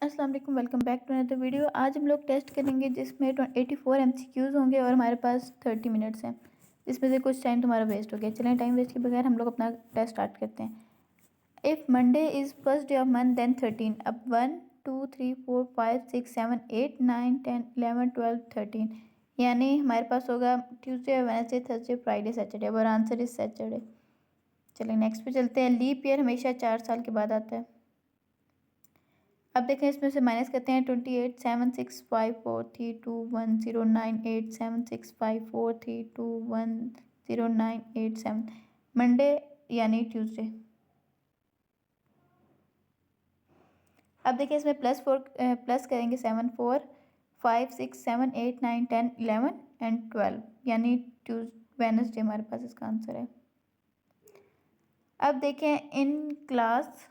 अस्सलाम वालेकुम, welcome back to another video. आज हम लोग टेस्ट करेंगे जिसमें 84 MCQs होंगे और हमारे पास 30 मिनट्स हैं। इसमें से कुछ टाइम तुम्हारा वेस्ट हो गया। चलें, टाइम वेस्ट के बगैर हम लोग अपना टेस्ट स्टार्ट करते हैं। If Monday is first day of month then 13। अब 1 2 3 4 5 6 7 8 9 10 11 12 13, यानी हमारे पास होगा Tuesday, Wednesday, Thursday, Friday, Saturday. और आंसर इज सैटरडे। चलें नेक्स्ट पे चलते हैं। लीप ईयर हमेशा 4 साल के बाद आता है। अब देखें, इसमें से माइनस करते हैं। 28 7 6 5 4 3 2 1 0 9 8 7 6 5 4 3 2 1 0 9 8 7, मंडे यानी ट्यूसडे। अब देखिए, इसमें प्लस करेंगे 7 4 5 6 7 8 9 10 11 एंड 12, यानी वेडनेसडे हमारे पास इसका आंसर है। अब देखें, in class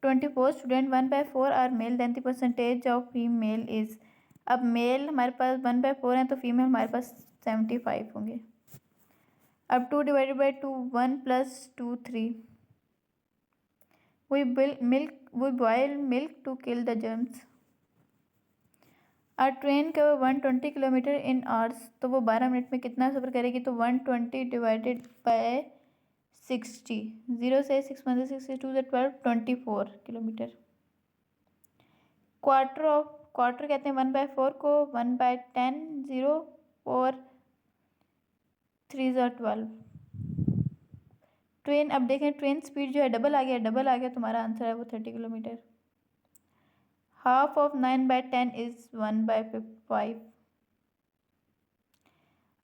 24 student 1/4 are male, then the percentage of female is. अब मेल हमारे पास 1/4 हैं तो फीमेल हमारे पास 75 होंगे। अब 2 divided by 2 1 plus 2 3। We boil milk to kill the germs. और train cover 120 kilometre in hours, तो वो 12 मिनट में कितना सफ़र करेगी? तो 120 डिवाइडेड बाय 60, 0 से 6 1 6 2 12 24 किलोमीटर। क्वार्टर कहते हैं 1/4 को, 1/10 0 और 3 12। ट्रेन, अब देखें ट्रेन स्पीड जो है डबल आ गया, तुम्हारा आंसर है वो 30 kilometre. Half of 9/10 is 1/5।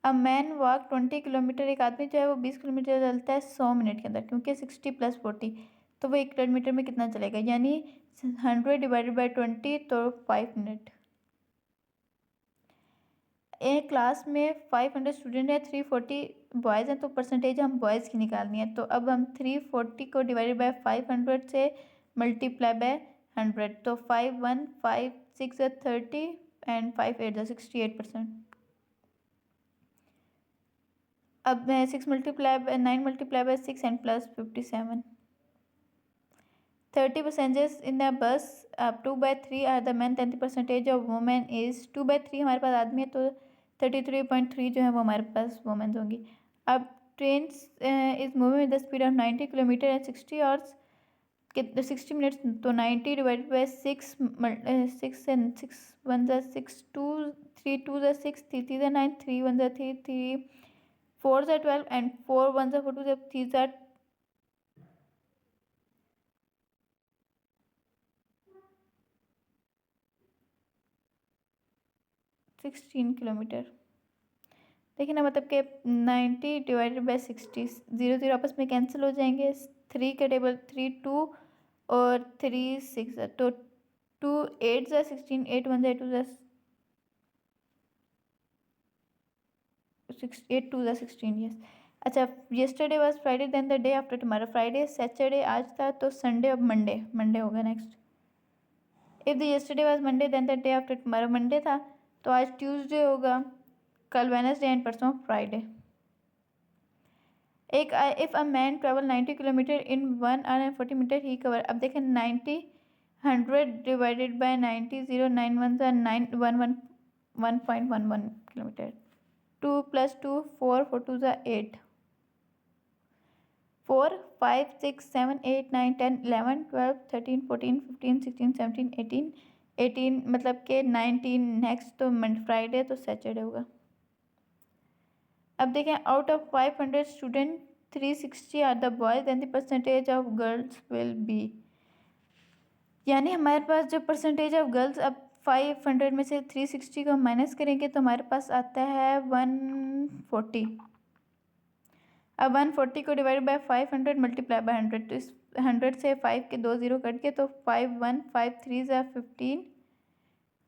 A man walk 20 kilometre, एक आदमी जो है वो 20 किलोमीटर चलता है 100 मिनट के अंदर, क्योंकि 60 + 40, तो वो 1 किलोमीटर में कितना चलेगा? यानी 100 डिवाइडेड बाई 20, तो 5 मिनट। एक क्लास में 500 स्टूडेंट है, 340 बॉयज़ हैं, तो परसेंटेज हम बॉयज़ की निकालनी है। तो अब हम 340 को डिवाइडेड बाय 500 से मल्टीप्लाई बाय 100, तो 5 1 5 6 30 एंड 5 8 68%। अब 6 multiply by 9 multiply by 6 and plus 57। 30 passengers in the bus, अब 2/3 are the man, 30 percentage of women is 2/3 हमारे पास आदमी है, तो 33.3 जो है वो हमारे पास वुमेन्स होंगी। अब train is moving with the speed of 90 kilometre and 60 hours, कितने 60 मिनट्स, तो 90 divided by 6 6 and 6 1 6 2 3 2 6 3 3 9 3 1 3 3 4 12 and 4 1 4 2 3 16 kilometre. देखिए ना, मतलब कि 90 डिवाइडेड बाई 60, 0 0 आपस में कैंसिल हो जाएंगे। 3 के टेबल 3 2 और 3 6, तो 2 8 16, 8 1 2 6 8 2 16, यस। अच्छा, yesterday was Friday then the day after tomorrow, Friday Saturday आज था, तो संडे अब मंडे होगा next. If the yesterday was Monday then the day after tomorrow, Monday था तो आज ट्यूसडे होगा, कल वेडनेसडे एंड परसों फ्राइडे। एक if a man travel 90 kilometre in 1 hour and 40 minute he cover. अब देखें 90 100 डिवाइडेड बाय 90, 0 9 1 9 1 1 1.11 किलोमीटर। 2 + 2 4 4 2 8, 4 5 6 7 8 9 10 11 12 13 14 15 16 17 18 18, मतलब कि 19 नेक्स्ट, तो फ्राइडे तो सैटरडे होगा। अब देखें, out of 500 student 360 are the boys and the percentage of girls will be, यानी हमारे पास जो परसेंटेज ऑफ गर्ल्स, अब 500 में से 360 को माइनस करेंगे तो हमारे पास आता है 140। अब 140 को डिवाइड बाय 500 मल्टीप्लाई बाय 100, तो इस 100 से 5 के 2 0 कट के, तो 5 1 5 3 15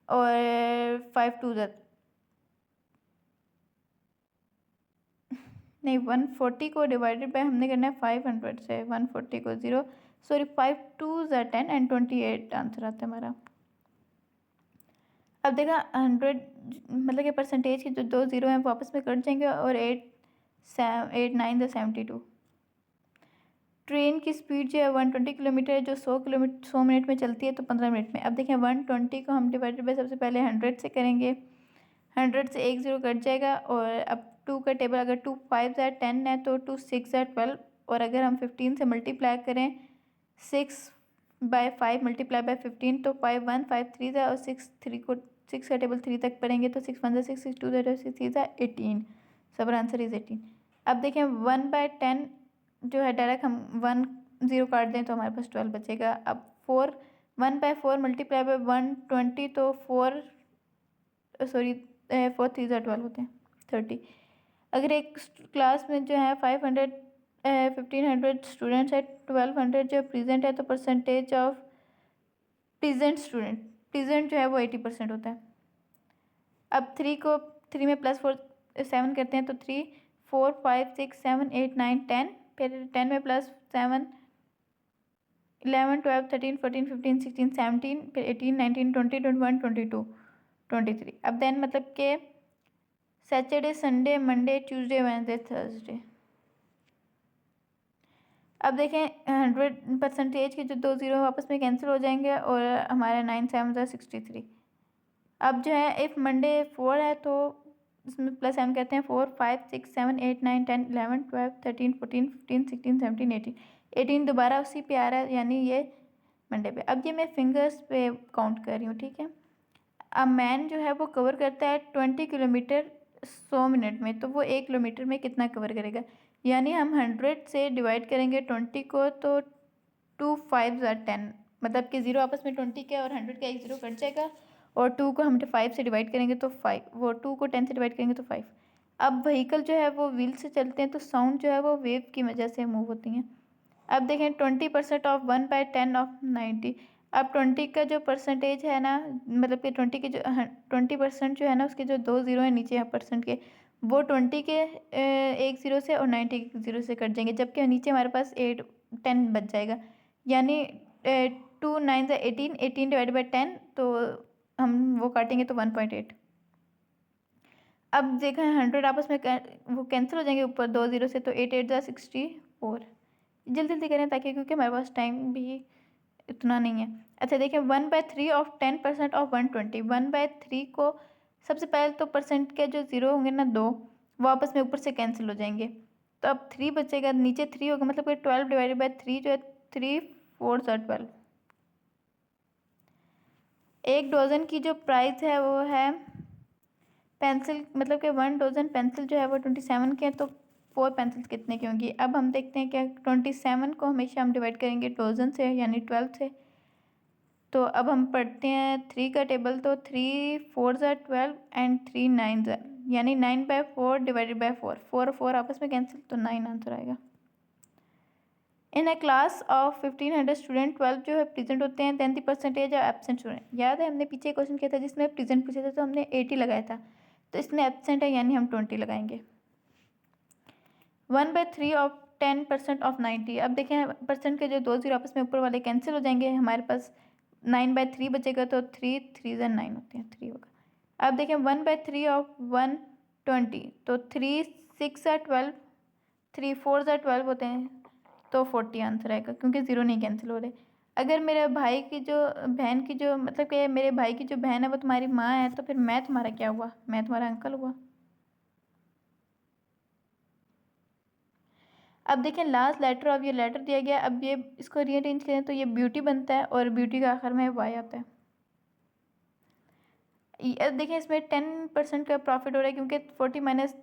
और 5 2 नहीं, 140 को डिवाइडेड बाय हमने करना है 500 से, 140 को 0 सॉरी 5 2 10 एंड 28 आंसर आता है हमारा। अब देखा 100, मतलब कि परसेंटेज के जो 2 0 हैं वो आपस में कट जाएंगे, और 8 9 72। ट्रेन की स्पीड जो है 120 किलोमीटर है, जो 100 मिनट में चलती है, तो 15 मिनट में। अब देखें 120 को हम डिवाइडेड बाय सबसे पहले 100 से करेंगे, 100 से एक ज़ीरो कट जाएगा। और अब 2 का टेबल, अगर 2 5 ज़ा 10 है तो 2 6 ज़ा 12, और अगर हम 15 से मल्टीप्लाई करें 6/5 मल्टीप्लाई बाय 15 तो 5 1 5 3 ज़ा, और 6 3 को 6 का टेबल 3 तक पढ़ेंगे तो 6 1 ज़ा 6 6 2 ज़ा 6 3 ज़ा 18। सब आंसर इज 18। अब देखें 1/10 जो है डायरेक्ट हम 1 0 काट दें तो हमारे पास 12 बचेगा। अब 1/4 मल्टीप्लाई बाय 120 तो 4 3 ज़ा 12 होते हैं 30। अगर एक क्लास में जो है 1500 स्टूडेंट्स है, 1200 जो प्रेजेंट है, तो परसेंटेज ऑफ प्रेजेंट जो है वो 80% होता है। अब 3 में +4 7 करते हैं तो 3 4 5 6 7 8 9 10, फिर 10 में +7 11 12 13 14 15 16 17, फिर 18 19 20 21 22 23। अब देन मतलब के Saturday Sunday Monday Tuesday Wednesday Thursday. अब देखें 100% के जो 2 ज़ीरो वापस में कैंसिल हो जाएंगे और हमारा 9 7 ज़ा 63। अब जो है इफ़ मंडे 4 है तो इसमें +7 करते हैं 4 5 6 7 8 9 10 11 12 13 14 15 16 17 18। 18 दोबारा उसी पे आ रहा है, यानी ये मंडे पे। अब ये मैं फिंगर्स पे काउंट कर रही हूँ, ठीक है। अब मैन जो है वो कवर करता है 20 किलोमीटर 100 मिनट में, तो वो 1 किलोमीटर में कितना कवर करेगा। यानी हम 100 से डिवाइड करेंगे 20 को तो 2 5 ज़ा 10, मतलब कि ज़ीरो आपस में 20 का और 100 का एक ज़ीरो कट जाएगा, और 2 को हम 5 से डिवाइड करेंगे तो 5, वो 2 को 10 से डिवाइड करेंगे तो 5। अब व्हीकल जो है वो व्हील से चलते हैं, तो साउंड जो है वो वेव की वजह से मूव होती हैं। अब देखें 20% ऑफ 1/10 ऑफ 90। अब 20 का जो परसेंटेज है ना, मतलब कि 20 के जो 20% जो है ना, उसके जो 2 ज़ीरो है नीचे है परसेंट के, वो 20 के एक ज़ीरो से और 90 के ज़ीरो से कट जाएंगे, जबकि नीचे हमारे पास 10 बच जाएगा। यानी 2 9 ज़ा 18, 18 डिवाइडेड बाई 10, तो हम वो काटेंगे तो 1.8। अब देखें 100 आपस में वो कैंसिल हो जाएंगे ऊपर 2 ज़ीरो से, तो 8 8 ज़ा 64। जल्दी जल्दी करें ताकि, क्योंकि हमारे पास टाइम भी इतना नहीं है। अच्छा देखें 1/3 ऑफ 10% ऑफ 120। 1/3 को सबसे पहले तो परसेंट के जो ज़ीरो होंगे ना, 2, वो आपस में ऊपर से कैंसिल हो जाएंगे, तो अब 3 बचेगा, नीचे 3 होगा, मतलब कि 12 डिवाइडेड बाई 3 जो है 3 4 ज़ा 12। एक डोज़न की जो प्राइस है वो है पेंसिल, मतलब कि 1 डोज़न पेंसिल जो है वो 27 के हैं, तो 4 पेंसिल्स कितने की होंगी। अब हम देखते हैं कि 27 को हमेशा हम डिवाइड करेंगे डोज़न से, यानी 12 से। तो अब हम पढ़ते हैं 3 का टेबल, तो 3 4 ज़ा 12 एंड 3 9 ज़ा, यानी 9/4 डिवाइडेड बाई 4, 4 4 आपस में कैंसिल, तो 9 आंसर आएगा। इन अ क्लास ऑफ 1500 स्टूडेंट 12 जो है प्रेजेंट होते हैं, 10 परसेंटेज ऑफ एब्सेंट स्टूडेंट। याद है हमने पीछे क्वेश्चन किया था जिसमें प्रेजेंट पूछा था, तो हमने 80 लगाया था, तो इसमें एब्सेंट है यानी हम 20 लगाएंगे। 1/3 ऑफ 10% ऑफ 90। अब देखें परसेंट के जो 2 ज़ीरो आपस में ऊपर वाले कैंसिल हो जाएंगे, हमारे पास 9/3 बचेगा, तो 3 3 ज़ा 9 होते हैं, 3 होगा। अब देखें 1/3 ऑफ 120, तो 3 6 ज़ा 12, 3 4 ज़ा 12 होते हैं, तो 40 आंसर आएगा, क्योंकि ज़ीरो नहीं कैंसिल हो रहे। अगर मेरे भाई की जो बहन की जो, मतलब कि मेरे भाई की जो बहन है वो तुम्हारी माँ है, तो फिर मैं तुम्हारा क्या हुआ, मैं तुम्हारा अंकल हुआ। अब देखें लास्ट लेटर ऑफ ये लेटर दिया गया। अब ये इसको रीअरेंज करें तो ये ब्यूटी बनता है, और ब्यूटी का आखिर में वाई आता है। अब देखें इसमें 10% का प्रॉफिट हो रहा है, क्योंकि 40 माइनस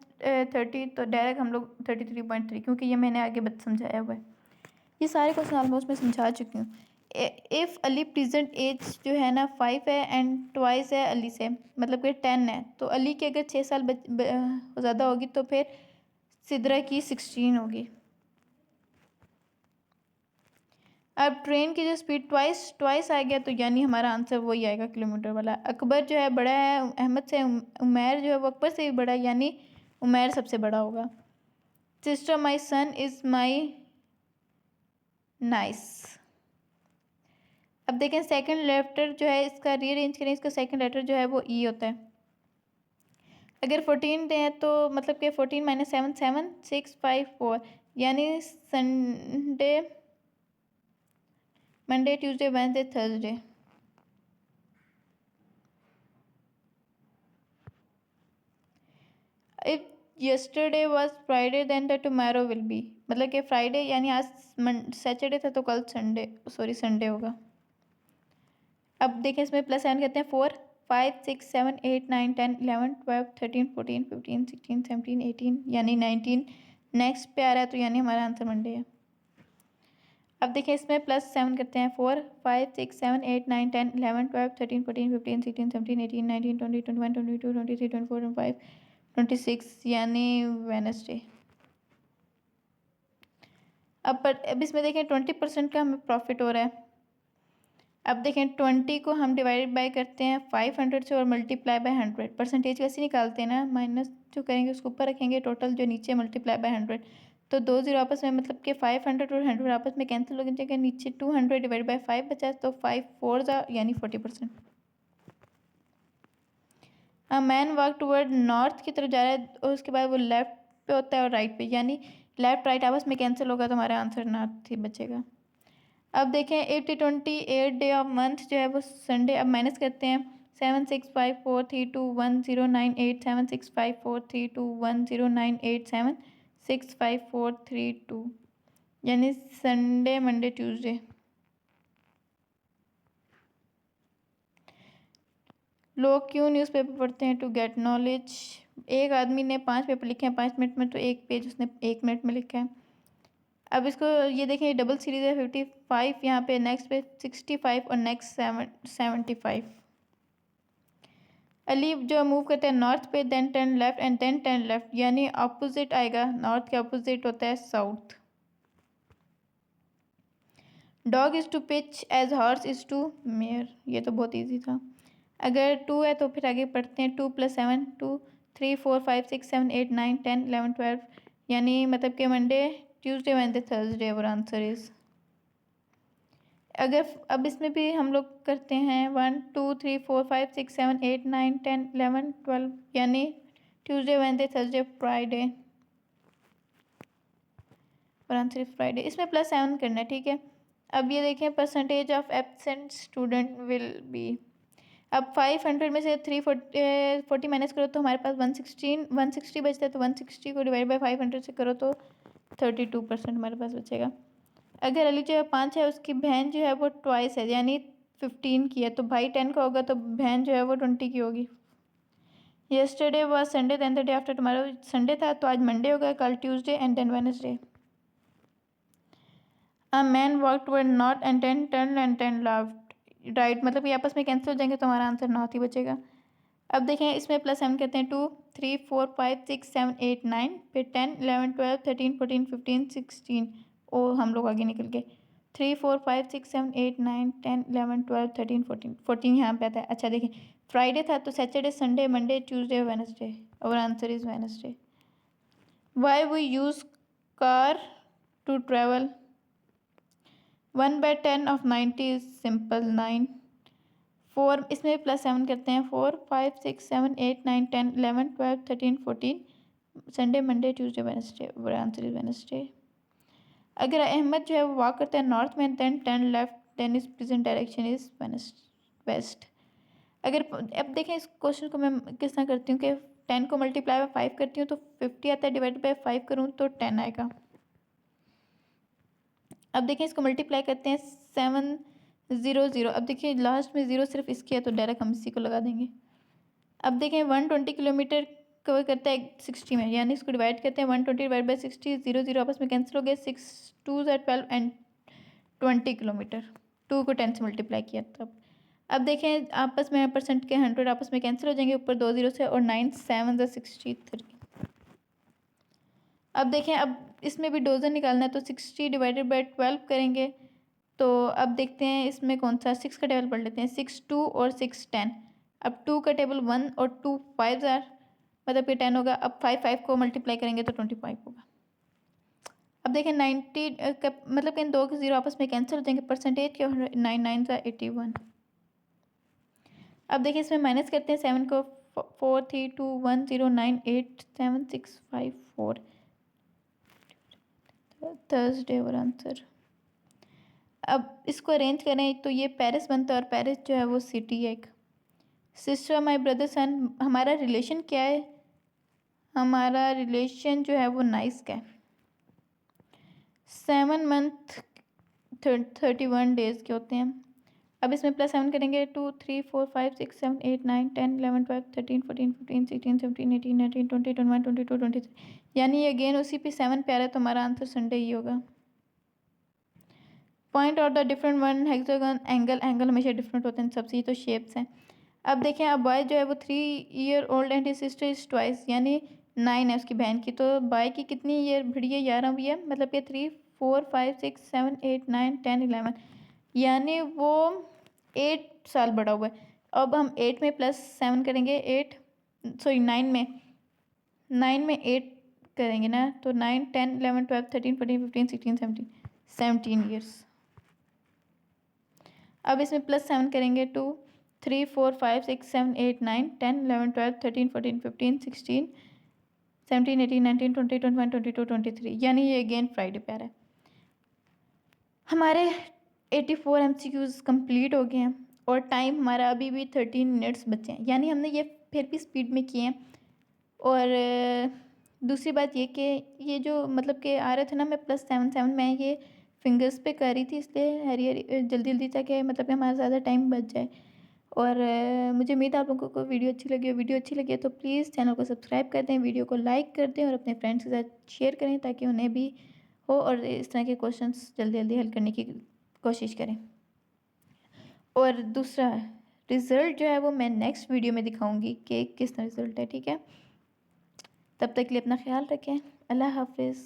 30, तो डायरेक्ट हम लोग 33.3, क्योंकि ये मैंने आगे समझाया हुआ है। ये सारे क्वेश्चन ऑलमोस्ट मैं समझा चुकी हूँ। इफ़ अली प्रेजेंट एज जो है ना 5 है एंड ट्वाइस है अली से, मतलब कि 10 है, तो अली की अगर 6 साल ज़्यादा होगी तो फिर सिद्रा की 16 होगी। अब ट्रेन की जो स्पीड ट्वाइस आ गया, तो यानी हमारा आंसर वही आएगा किलोमीटर वाला। अकबर जो है बड़ा है अहमद से, उमैर जो है वो अकबर से भी बड़ा है, यानी उमैर सबसे बड़ा होगा। Sister my son is my niece. अब देखें सेकंड लेटर जो है इसका रीअरेंज करें, इसका सेकंड लेटर जो है वो ई होता है। अगर 14 दें तो मतलब कि 14 - 7 7 6 5 4, यानी Sunday, Monday, Tuesday, Wednesday, Thursday. If yesterday was Friday then the tomorrow will be, मतलब कि फ्राइडे यानी आज सैटरडे था तो कल संडे होगा। अब देखें इसमें प्लस 7 कहते हैं 4 5 6 7 8 9 10 11 12 13 14 15 16 17 18 यानी 19 नेक्स्ट पे आ रहा है तो यानी हमारा आंसर मंडे है। अब देखिए इसमें प्लस 7 करते हैं 4 5 6 7 8 9 10 11 12 13 14 15 16 17 18 19 20 21 22 23 24 25 26 यानी वेडनेसडे। अब इसमें देखें 20% का हमें प्रॉफिट हो रहा है। अब देखें 20 को हम डिवाइड बाय करते हैं 500 से और मल्टीप्लाई बाय 100। परसेंटेज कैसे निकालते हैं ना, माइनस जो करेंगे उसको ऊपर रखेंगे, टोटल जो नीचे मल्टीप्लाई बाय 100। तो 2 जीरो आपस में, मतलब कि 500 और 100 आपस में कैंसिल हो जाएंगे, नीचे 200 डिवाइड बाय 5 बचा तो 5 4 यानी 40%। मैन वॉक टूवर्ड नॉर्थ की तरफ जा रहा है और उसके बाद वो लेफ्ट पे होता है और राइट पे, यानी लेफ्ट राइट आपस में कैंसिल होगा तो हमारा आंसर नॉर्थ ही बचेगा। अब देखें 80 20 8 डे ऑफ मंथ जो है वो संडे। अब माइनस करते हैं 7 6 5 4 3 2 1 0 9 8 7 6 5 4 3 2 1 0 9 8 7 6 5 4 3 2 यानी संडे मंडे ट्यूसडे। लोग क्यों न्यूज़पेपर पढ़ते हैं? To get knowledge. एक आदमी ने 5 पेपर लिखे हैं 5 मिनट में, तो एक पेज उसने 1 मिनट में लिखा है। अब इसको ये देखें डबल सीरीज है 55 यहाँ पे, नेक्स्ट पे 65 और नेक्स्ट 75। अली जो मूव करते हैं नॉर्थ पे, then turn left and then turn left, यानी ऑपोजिट आएगा। नॉर्थ के ऑपोजिट होता है south. Dog is to bitch as horse is to mare, ये तो बहुत इजी था। अगर 2 है तो फिर आगे पढ़ते हैं 2 + 7 2 3 4 5 6 7 8 9 10 11 12 यानी मतलब कि मंडे ट्यूसडे वेडनेसडे थर्सडे और आंसर इज़। अगर अब इसमें भी हम लोग करते हैं 1 2 3 4 5 6 7 8 9 10 11 12 यानी ट्यूसडे वेडनेसडे थर्सडे फ्राइडे और आंसर फ्राइडे। इसमें प्लस 7 करना है, ठीक है। अब ये देखें percentage of absent student will be. अब 500 में से 340 माइनस करो तो हमारे पास 160 बचता है, तो 160 को डिवाइड बाय 500 से करो तो 32% हमारे पास बचेगा। अगर अली जो है 5 है, उसकी बहन जो है वो ट्वाइस है यानी 15 की है, तो भाई 10 का होगा तो बहन जो है वो 20 की होगी। Yesterday was Sunday then the day after tomorrow, Sunday था तो आज मंडे होगा, कल Tuesday and then Wednesday. A man walk toward north and then turn and then left right, मतलब ये आपस में कैंसिल हो जाएंगे तो हमारा आंसर नॉर्थ ही बचेगा। अब देखें इसमें प्लस हम कहते हैं 2 3 4 5 6 7 8 9 फिर 10 11 12 13 14 15 16 और हम लोग आगे निकल गए 3 4 5 6 7 8 9 10 11 12 13 14 यहाँ पे आता है। अच्छा देखें फ्राइडे था तो Saturday Sunday Monday Tuesday Wednesday और answer is Wednesday. Why we use car to travel. 1/10 of 90 is simple 9। 4 इसमें प्लस 7 करते हैं 4 5 6 7 8 9 10 11 12 13 14 संडे मंडे ट्यूसडे वेडनेसडे और आंसर इज वेडनेसडे। अगर अहमद जो है वो वॉक करता है नॉर्थ में then turn left then is present direction is west. अगर अब देखें इस क्वेश्चन को मैं किस तरह करती हूँ कि 10 को मल्टीप्लाई बाय 5 करती हूँ तो 50 आता है, डिवाइड बाय 5 करूँ तो 10 आएगा। अब देखें इसको मल्टीप्लाई करते हैं 7 0 0। अब देखिए लास्ट में 0 सिर्फ इसकी है तो डायरेक्ट हम इसी को लगा देंगे। अब देखें 120 किलोमीटर कवर करता है 60 में, यानी इसको डिवाइड करते हैं 120 डिवाइड बाई 60 0 0 आपस में कैंसिल हो गए 6 2 12 एंड 20 किलोमीटर 2 को 10 से मल्टीप्लाई किया तब। अब देखें आपस में परसेंट के 100 आपस में कैंसिल हो जाएंगे ऊपर 2 0 से और 9 7 63। अब देखें अब इसमें भी डोजन निकालना है तो 60 डिवाइडेड बाई 12 करेंगे। तो अब देखते हैं इसमें कौन सा 6 का टेबल पढ़ लेते हैं 6 2 और 6 10। अब 2 का टेबल 1 और 2 5 मतलब कि 10 होगा। अब 5 5 को मल्टीप्लाई करेंगे तो 25 होगा। अब देखें 90 मतलब कि इन दो के 0 आपस में कैंसिल हो जाएंगे, परसेंटेज क्या 9 9 81। अब देखिए इसमें माइनस करते हैं 7 को 4 3 2 1 0 9 8 7 6 5 4 थर्सडे और आंसर। अब इसको अरेंज करें तो ये पेरिस बनता है और पेरिस जो है वो सिटी है एक। सिस्टर माय ब्रदर सन, हमारा रिलेशन क्या है? हमारा रिलेशन जो है वो नाइस का है। 7 मंथ 31 डेज के होते हैं। अब इसमें +7 करेंगे 2 3 4 5 6 7 8 9 10 11 12 13 14 15 16 17 18 19 20 21 22 23, यानी अगेन उसी पे 7 पे आ रहा है तो हमारा आंसर संडे ही होगा। पॉइंट और the different one hexagon, angle हमेशा डिफरेंट होते हैं सबसे, ये तो शेप्स हैं। अब देखें, अब बॉय जो है वो 3 year old and his sister is twice, यानी 9 है उसकी बहन की, तो बॉय की कितनी ईयर बड़ी है? 11 हुई है, मतलब कि 3 4 5 6 7 8 9 10 11, यानी वो 8 साल बड़ा हुआ है। अब हम 8 में +7 करेंगे, 9 में 8 करेंगे ना, तो 9 10 11 12 13 14 15 16 17 17 ईयर्स। अब इसमें +7 करेंगे 2 3 4 5 6 7 8 9 10 11 12 13 14 15 16 17 18 19 20 21 22 23, यानी ये अगेन फ्राइडे पे आ रहा है। हमारे 84 MCQs कंप्लीट हो गए हैं और टाइम हमारा अभी भी 13 मिनट्स बचे हैं, यानी हमने ये फिर भी स्पीड में किए हैं। और दूसरी बात ये कि ये जो मतलब कि आ रहे थे ना, मैं +7 मैं ये फिंगर्स पे कर रही थी, इसलिए हरी हरी जल्दी जल्दी ताकि मतलब कि हमारा ज़्यादा टाइम बच जाए। और मुझे उम्मीद है आप लोगों को वीडियो अच्छी लगी हो। वीडियो अच्छी लगी है तो प्लीज़ चैनल को सब्सक्राइब कर दें, वीडियो को लाइक कर दें और अपने फ्रेंड्स के साथ शेयर करें ताकि उन्हें भी हो और इस तरह के क्वेश्चंस जल्दी जल्दी हल करने की कोशिश करें। और दूसरा, रिज़ल्ट जो है वो मैं नेक्स्ट वीडियो में दिखाऊंगी कि किस तरह रिज़ल्ट है, ठीक है? तब तक के लिए अपना ख्याल रखें। अल्लाह हाफिज़।